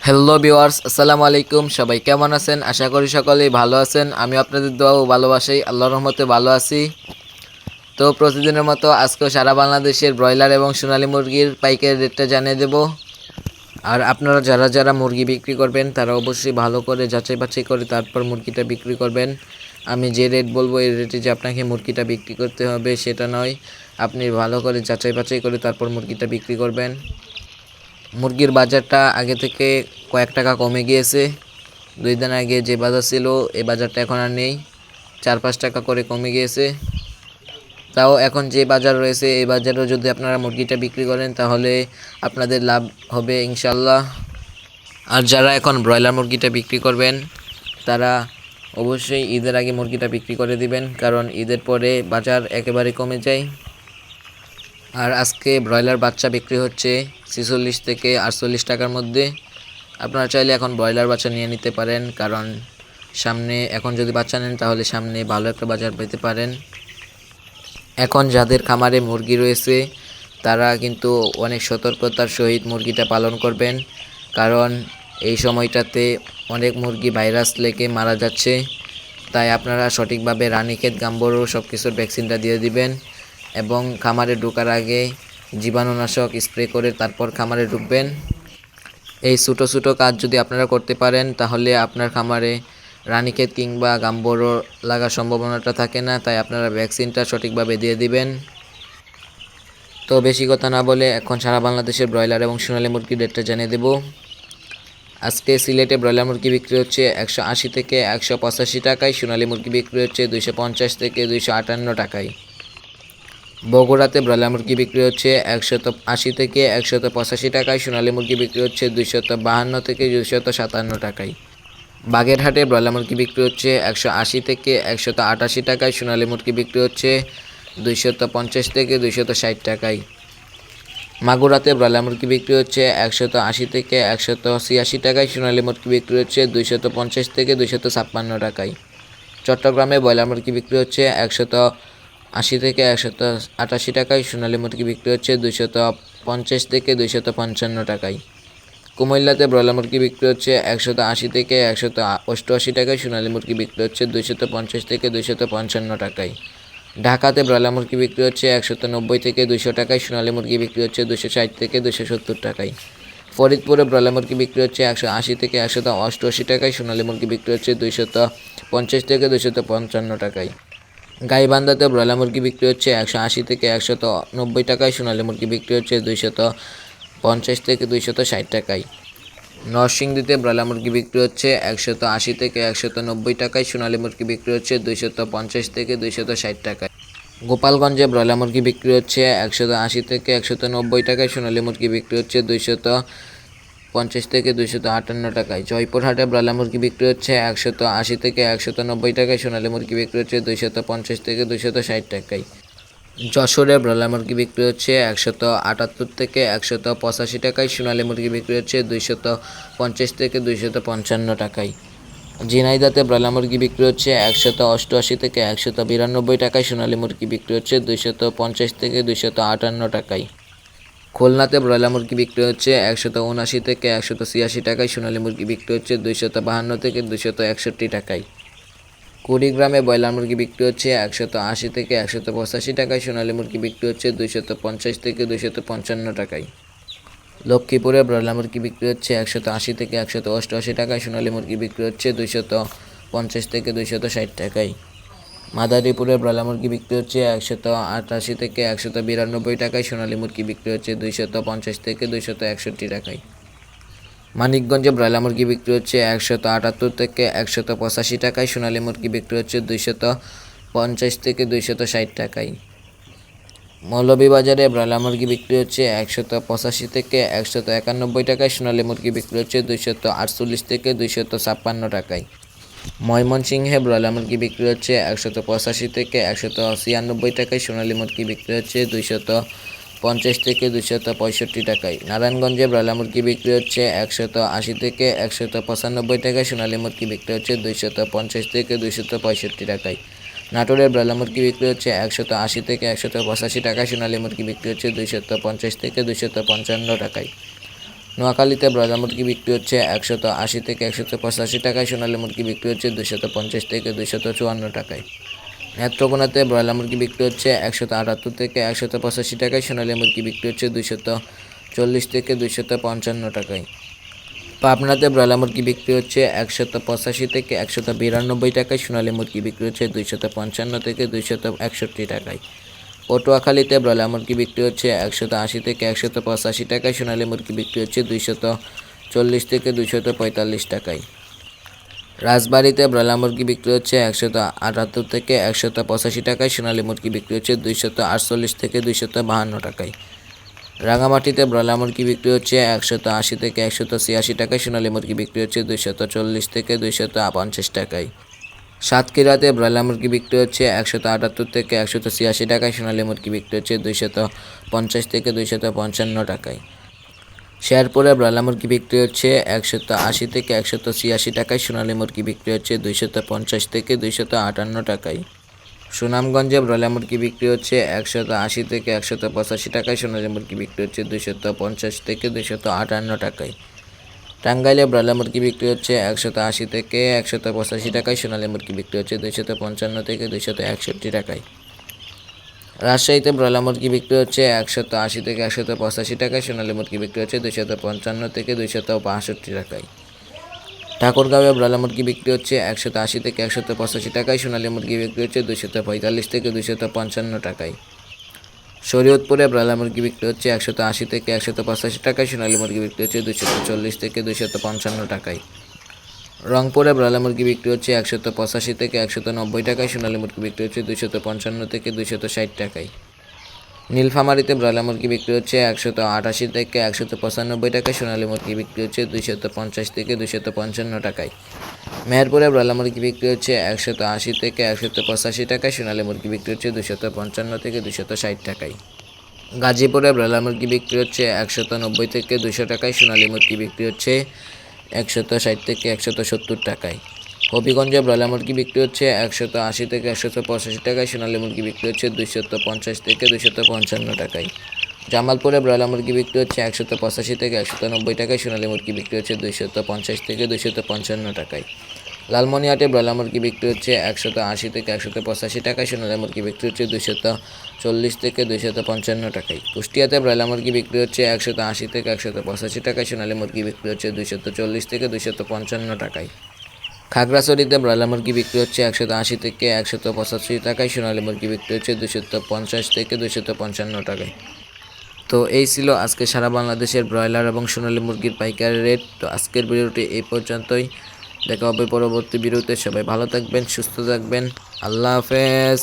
Hello viewers, আসসালামু আলাইকুম। সবাই কেমন আছেন? আশা করি সকলেই ভালো আছেন। আমি আপনাদের দোয়া ও ভালোবাসাই আল্লাহর রহমতে ভালো আছি। তো প্রতিদিনের মতো আজকেও সারা বাংলাদেশের ব্রয়লার এবং সোনালী মুরগির পাইকারি রেটটা জানিয়ে দেব। আর আপনারা যারা যারা মুরগি বিক্রি করবেন তারা অবশ্যই ভালো করে যাচাই বাছাই করে তারপর মুরগিটা বিক্রি করবেন। আমি যে রেট বলবো এই রেটে যে আপনাকে মুরগিটা বিক্রি করতে হবে সেটা নয়। আপনি ভালো করে যাচাই বাছাই করে তারপর মুরগিটা বিক্রি করবেন। মুরগির বাজারটা আগে থেকে কয়েক টাকা কমে গিয়েছে। 2 দিন আগে যে বাজার ছিল এই বাজারটা এখন আর নেই, 4-5 টাকা করে কমে গিয়েছে। তাও এখন যে বাজার রয়েছে এই বাজারেও যদি আপনারা মুরগিটা বিক্রি করেন তাহলে আপনাদের লাভ হবে ইনশাল্লাহ। আর যারা এখন ব্রয়লার মুরগিটা বিক্রি করবেন তারা অবশ্যই ঈদের আগে মুরগিটা বিক্রি করে দিবেন, কারণ ঈদের পরে বাজার একেবারে কমে যায়। আর আজকে ব্রয়লার বাচ্চা বিক্রি হচ্ছে 46 থেকে 48 টাকার মধ্যে। আপনারা চাইলে এখন ব্রয়লার বাচ্চা নিয়ে নিতে পারেন, কারণ সামনে এখন যদি বাচ্চা নেন তাহলে সামনে ভালো একটা বাজার পেতে পারেন। এখন যাদের খামারে মুরগি রয়েছে তারা কিন্তু অনেক সতর্কতার সহিত মুরগিটা পালন করবেন, কারণ এই সময়টাতে অনেক মুরগি ভাইরাস লেগে মারা যাচ্ছে। তাই আপনারা সঠিকভাবে রানীক্ষেত গাম্বরো সব কিছুর ভ্যাকসিনটা দিয়ে দিবেন এবং খামারে ঢোকার আগে জীবাণুনাশক স্প্রে করে তারপর খামারে ঢুকবেন। এই ছোটো ছোটো কাজ যদি আপনারা করতে পারেন তাহলে আপনার খামারে রানীক্ষেত কিংবা গাম্বরো লাগার সম্ভাবনাটা থাকে না। তাই আপনারা ভ্যাকসিনটা সঠিকভাবে দিয়ে দিবেন। তো বেশি কথা না বলে এখন সারা বাংলাদেশের ব্রয়লার এবং সোনালী মুরগির রেটটা জানিয়ে দেব। আজকে সিলেটে ব্রয়লার মুরগি বিক্রি হচ্ছে 180 থেকে 185 টাকায়, সোনালী মুরগি বিক্রি হচ্ছে 250 থেকে 258 টাকায়। বগুড়াতে ব্রয়লার মুরগি বিক্রি হচ্ছে 180 থেকে 185 টাকায়, সোনালী মুরগি বিক্রি হচ্ছে 252 থেকে 257 টাকায়। বাগেরহাটে ব্রয়লার মুরগি বিক্রি হচ্ছে 180 থেকে 188 টাকায়, সোনালী মুরগি বিক্রি হচ্ছে 250 থেকে 260 টাকায়। মাগুরাতে ব্রয়লার মুরগি বিক্রি হচ্ছে 180 থেকে 186 টাকায়, সোনালী মুরগি বিক্রি হচ্ছে 250 থেকে 256 টাকায়। চট্টগ্রামে ব্রয়লার মুরগি বিক্রি হচ্ছে 180 থেকে 188 টাকায়, সোনালী মুরগি বিক্রি হচ্ছে 250 থেকে 255 টাকায়। কুমিল্লাতে ব্রয়লার মুরগি বিক্রি হচ্ছে 180 থেকে 188 টাকায়, সোনালী মুরগি বিক্রি হচ্ছে 250 থেকে 255 টাকায়। ঢাকাতে ব্রয়লার মুরগি বিক্রি হচ্ছে 190 থেকে 200 টাকায়, সোনালী মুরগি বিক্রি হচ্ছে 260 থেকে 270 টাকায়। ফরিদপুরে ব্রয়লার মুরগি বিক্রি হচ্ছে 180 থেকে 188 টাকায়, সোনালী মুরগি বিক্রি হচ্ছে 250 থেকে 255 টাকায়। গাইবান্ধাতে ব্রয়লার মুরগি বিক্রি হচ্ছে 180 থেকে 190 টাকায়, সোনালী মুরগি বিক্রি হচ্ছে 250 থেকে 260 টাকায়। নরসিংদীতে ব্রয়লার মুরগি বিক্রি হচ্ছে 180 থেকে 190 টাকায়, সোনালী মুরগি বিক্রি হচ্ছে 250 থেকে 260 টাকায়। গোপালগঞ্জে ব্রয়লার মুরগি বিক্রি হচ্ছে 180 থেকে 190 টাকায়, সোনালী মুরগি বিক্রি হচ্ছে 250 থেকে 258 টাকায়। জয়পুরহাটে ব্রয়লার মুরগি বিক্রি হচ্ছে 180 থেকে 190 টাকায়, সোনালী মুরগি বিক্রি হচ্ছে 250 থেকে 260 টাকায়। যশোরে ব্রয়লার মুরগি বিক্রি হচ্ছে 178 থেকে 185 টাকায়, সোনালী মুরগি বিক্রি হচ্ছে 250 থেকে 255 টাকায়। ঝিনাইদহতে ব্রয়লার মুরগি বিক্রি হচ্ছে 188 থেকে 192 টাকায়, সোনালী মুরগি বিক্রি হচ্ছে 250 থেকে 258 টাকায়। খুলনাতে ব্রয়লার মুরগি বিক্রি হচ্ছে 179 থেকে 186 টাকায়, সোনালী মুরগি বিক্রি হচ্ছে 252 থেকে 261 টাকায়। কুড়িগ্রামে ব্রয়লার মুরগি বিক্রি হচ্ছে 180 থেকে 185 টাকায়, সোনালী মুরগি বিক্রি হচ্ছে 250 থেকে 255 টাকায়। লক্ষ্মীপুরে ব্রয়লার মুরগি বিক্রি হচ্ছে 180 থেকে 188 টাকায়, সোনালী মুরগি বিক্রি হচ্ছে 250 থেকে 260 টাকায়। মাদারীপুরে ব্রয়লার মুরগি বিক্রি হচ্ছে 188 থেকে 192 টাকায়, সোনালী মুরগি বিক্রি হচ্ছে 250 থেকে 261 টাকায়। মানিকগঞ্জে ব্রয়লার মুরগি বিক্রি হচ্ছে 178 থেকে 185 টাকায়, সোনালী মুরগি বিক্রি হচ্ছে 250 থেকে 260 টাকায়। মৌলভীবাজারে ব্রয়লার মুরগি বিক্রি হচ্ছে 185 থেকে 191 টাকায়, সোনালী মুরগি বিক্রি হচ্ছে 248 থেকে 256 টাকায়। ময়মনসিংহে ব্রয়লার মুরগি বিক্রি হচ্ছে 185 থেকে 196 টাকায়, সোনালী মুরগি বিক্রি হচ্ছে 250 থেকে 265 টাকায়। নারায়ণগঞ্জে ব্রয়লার মুরগি বিক্রি হচ্ছে 180 থেকে 195 টাকায়, সোনালী মুরগি বিক্রি হচ্ছে 250 থেকে 265 টাকায়। নাটোরের ব্রয়লার মুরগি বিক্রি হচ্ছে 180 থেকে 185 টাকায়, সোনালী মুরগি বিক্রি হচ্ছে 250 থেকে 255 টাকায়। নোয়াখালীতে ব্রয়লার মুরগি বিক্রি হচ্ছে 180 থেকে 185 টাকায়, সোনালী মুরগি বিক্রি হচ্ছে 250 থেকে 254 টাকায়। নেত্রকোনাতে ব্রয়লার মুরগি বিক্রি হচ্ছে 178 থেকে 185 টাকায়, সোনালী মুরগি বিক্রি হচ্ছে 240 থেকে 255 টাকায়। পাবনাতে ব্রয়লার মুরগি বিক্রি হচ্ছে 185 থেকে 192 টাকায়, সোনালী মুরগি বিক্রি হচ্ছে 255 থেকে 261 টাকায়। পটুয়াখালীতে ব্রয়লার মুরগি বিক্রি হচ্ছে 180 থেকে 185 টাকায়, সোনালী মুরগি বিক্রি হচ্ছে 240 থেকে 245 টাকায়। রাজবাড়ীতে ব্রয়লার মুরগি বিক্রি হচ্ছে 178 থেকে 185 টাকায়, সোনালী মুরগি বিক্রি হচ্ছে 248 থেকে 252 টাকায়। রাঙামাটিতে ব্রয়লার মুরগি বিক্রি হচ্ছে 180 থেকে 186 টাকায়, সোনালী মুরগি বিক্রি হচ্ছে 240 থেকে 250 টাকায়। সাতক্ষীরাতে ব্রয়লার মুরগি বিক্রি হচ্ছে 178 থেকে 186 টাকায়, সোনালী মুরগি বিক্রি হচ্ছে 250 থেকে 255 টাকায়। শেরপুরে ব্রয়লার মুরগি বিক্রি হচ্ছে 180 থেকে 186 টাকায়, সোনালী মুরগি বিক্রি হচ্ছে 250 থেকে 258 টাকায়। সুনামগঞ্জে ব্রয়লার মুরগি বিক্রি হচ্ছে 180 থেকে 185 টাকায়, সোনালী মুরগি বিক্রি হচ্ছে 250 থেকে 258 টাকায়। টাঙ্গাইলে ব্রয়লার মুরগি বিক্রি হচ্ছে 180 থেকে 185 টাকায়, সোনালী মুরগি বিক্রি হচ্ছে 255 থেকে 261 টাকায়। রাজশাহীতে ব্রয়লার মুরগি বিক্রি হচ্ছে 180 থেকে 185 টাকায়, সোনালী মুরগি বিক্রি হচ্ছে 255 থেকে 262 টাকায়। ঠাকুরগাঁওয়ে ব্রয়লার মুরগি বিক্রি হচ্ছে 180 থেকে 185 টাকায়, সোনালী মুরগি বিক্রি হচ্ছে 245 থেকে 255 টাকায়। শরীয়তপুরে ব্রয়লার মুরগি বিক্রি হচ্ছে 180 থেকে 185 টাকায়, সোনালী মুরগি বিক্রি হচ্ছে 240 থেকে 255 টাকায়। রংপুরে ব্রয়লার মুরগি বিক্রি হচ্ছে 185 থেকে 190 টাকায়, সোনালী মুরগি বিক্রি হচ্ছে 255 থেকে 260 টাকায়। নীলফামারীতে ব্রয়লার মুরগি বিক্রি হচ্ছে 188 থেকে 195 টাকায়, সোনালী মুরগি বিক্রি হচ্ছে 250 থেকে 255 টাকায়। মেহেরপুরে ব্রয়লার মুরগি বিক্রি হচ্ছে 180 থেকে 185 টাকায়, সোনালী মুরগি বিক্রি হচ্ছে 255 থেকে 260 টাকায়। গাজীপুরে ব্রয়লার মুরগি বিক্রি হচ্ছে 190 থেকে 200 টাকায়, সোনালী মুরগি বিক্রি হচ্ছে 160 থেকে 170 টাকায়। হবিগঞ্জে ব্রয়লার মুরগি বিক্রি হচ্ছে 180 থেকে 185 টাকায়, সোনালী মুরগি বিক্রি হচ্ছে 250 থেকে 255 টাকায়। জামালপুরে ব্রয়লার মুরগি বিক্রি হচ্ছে 185 থেকে 190 টাকায়, সোনালী মুরগি বিক্রি হচ্ছে 250 থেকে 255 টাকায়। লালমনিরহাটে ব্রয়লার মুরগি বিক্রি হচ্ছে 180 থেকে 185 টাকায়, সোনালী মুরগি বিক্রি হচ্ছে 240 থেকে 255 টাকায়। কুষ্টিয়াতে ব্রয়লার মুরগি বিক্রি হচ্ছে 180 থেকে 185 টাকায়, সোনালী মুরগি বিক্রি হচ্ছে 240 থেকে 255 টাকায়। খাগড়াছড়িতে ব্রয়লার মুরগি বিক্রি হচ্ছে 180 থেকে 185 টাকায়, সোনালী মুরগি বিক্রি হচ্ছে 250 থেকে 255 টাকায়। তো এই ছিল আজকে সারা বাংলাদেশের ব্রয়লার এবং সোনালী মুরগির পাইকারি রেট। তো আজকের ভিডিওটি এই পর্যন্তই, দেখা হবে পরবর্তী ভিডিওতে। সবাই ভালো থাকবেন, সুস্থ থাকবেন, আল্লাহ হাফেজ।